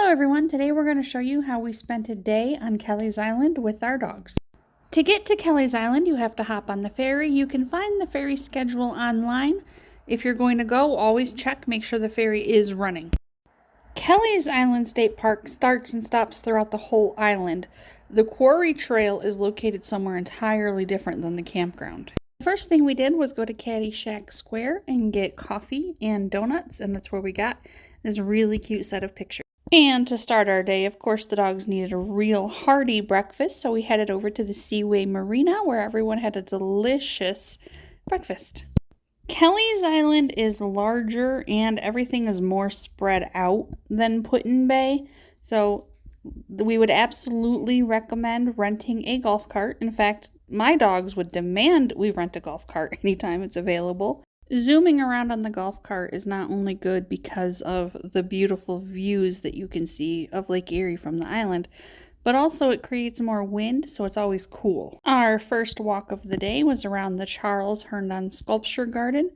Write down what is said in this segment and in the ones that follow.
Hello everyone, today we're going to show you how we spent a day on Kelleys Island with our dogs. To get to Kelleys Island, you have to hop on the ferry. You can find the ferry schedule online. If you're going to go, always check, make sure the ferry is running. Kelleys Island State Park starts and stops throughout the whole island. The quarry trail is located somewhere entirely different than the campground. The first thing we did was go to Caddyshack Square and get coffee and donuts, and that's where we got this really cute set of pictures. And to start our day, of course, the dogs needed a real hearty breakfast, so we headed over to the Seaway Marina where everyone had a delicious breakfast. Kelleys Island is larger and everything is more spread out than Put-in-Bay, so we would absolutely recommend renting a golf cart. In fact, my dogs would demand we rent a golf cart anytime it's available. Zooming around on the golf cart is not only good because of the beautiful views that you can see of Lake Erie from the island, but also it creates more wind, so it's always cool. Our first walk of the day was around the Charles Herndon Sculpture Garden.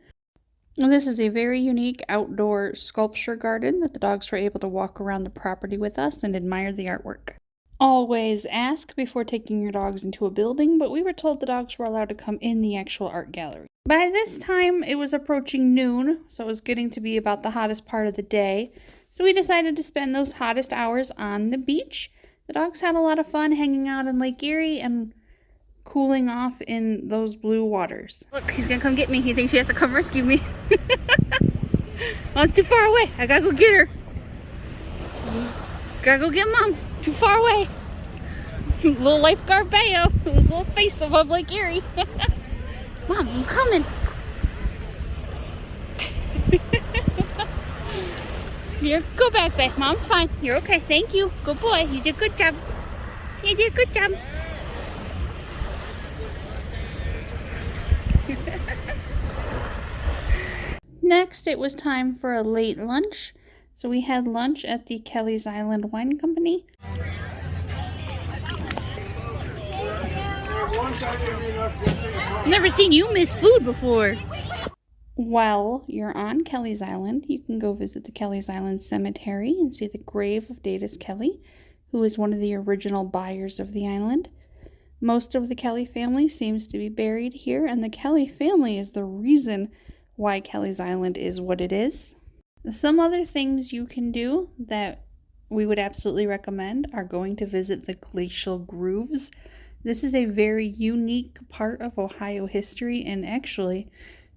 This is a very unique outdoor sculpture garden that the dogs were able to walk around the property with us and admire the artwork. Always ask before taking your dogs into a building, but we were told the dogs were allowed to come in the actual art gallery. By this time, it was approaching noon, so it was getting to be about the hottest part of the day. So we decided to spend those hottest hours on the beach. The dogs had a lot of fun hanging out in Lake Erie and cooling off in those blue waters. Look, he's gonna come get me. He thinks he has to come rescue me. Oh, it's too far away. I gotta go get her. Gotta go get Mom. Too far away. Little lifeguard Bayo. His little face above Lake Erie. Mom, I'm coming. Go back, babe. Mom's fine. You're okay. Thank you. Good boy. You did a good job. You did a good job. Next, it was time for a late lunch. So we had lunch at the Kelleys Island Wine Company. Never seen you miss food before. While you're on Kelleys Island, you can go visit the Kelleys Island Cemetery and see the grave of Datus Kelley, who is one of the original buyers of the island. Most of the Kelley family seems to be buried here, and the Kelley family is the reason why Kelleys Island is what it is. Some other things you can do that we would absolutely recommend are going to visit the Glacial Grooves. This is a very unique part of Ohio history, and actually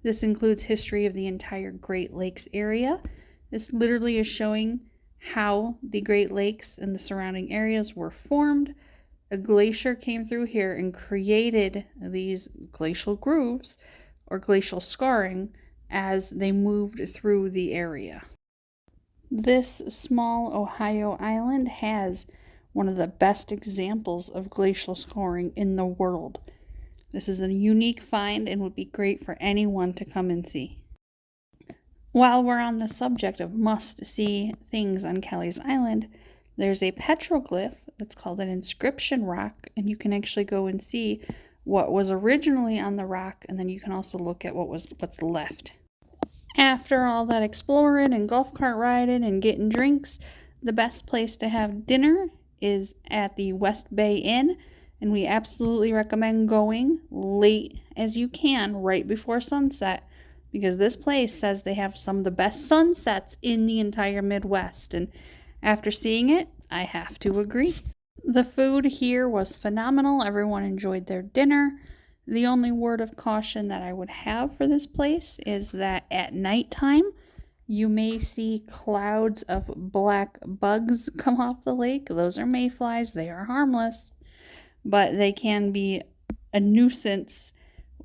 this includes history of the entire Great Lakes area. This literally is showing how the Great Lakes and the surrounding areas were formed. A glacier came through here and created these glacial grooves or glacial scarring as they moved through the area. This small Ohio island has one of the best examples of glacial scoring in the world. This is a unique find and would be great for anyone to come and see. While we're on the subject of must-see things on Kelleys Island, there's a petroglyph that's called an inscription rock, and you can actually go and see what was originally on the rock, and then you can also look at what's left. After all that exploring and golf cart riding and getting drinks, the best place to have dinner is at the West Bay Inn, and we absolutely recommend going late as you can, right before sunset, because this place says they have some of the best sunsets in the entire Midwest, and after seeing it, I have to agree. The food here was phenomenal. Everyone enjoyed their dinner. The only word of caution that I would have for this place is that at nighttime, you may see clouds of black bugs come off the lake. Those are mayflies. They are harmless, but they can be a nuisance,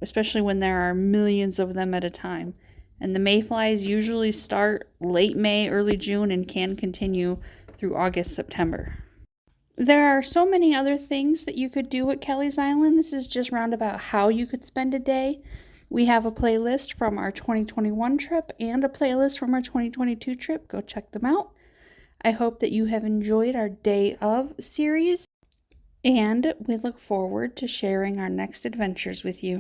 especially when there are millions of them at a time. And the mayflies usually start late May, early June, and can continue through August, September. There are so many other things that you could do at Kelleys Island. This is just roundabout how you could spend a day. We have a playlist from our 2021 trip and a playlist from our 2022 trip. Go check them out. I hope that you have enjoyed our Day of series, and we look forward to sharing our next adventures with you.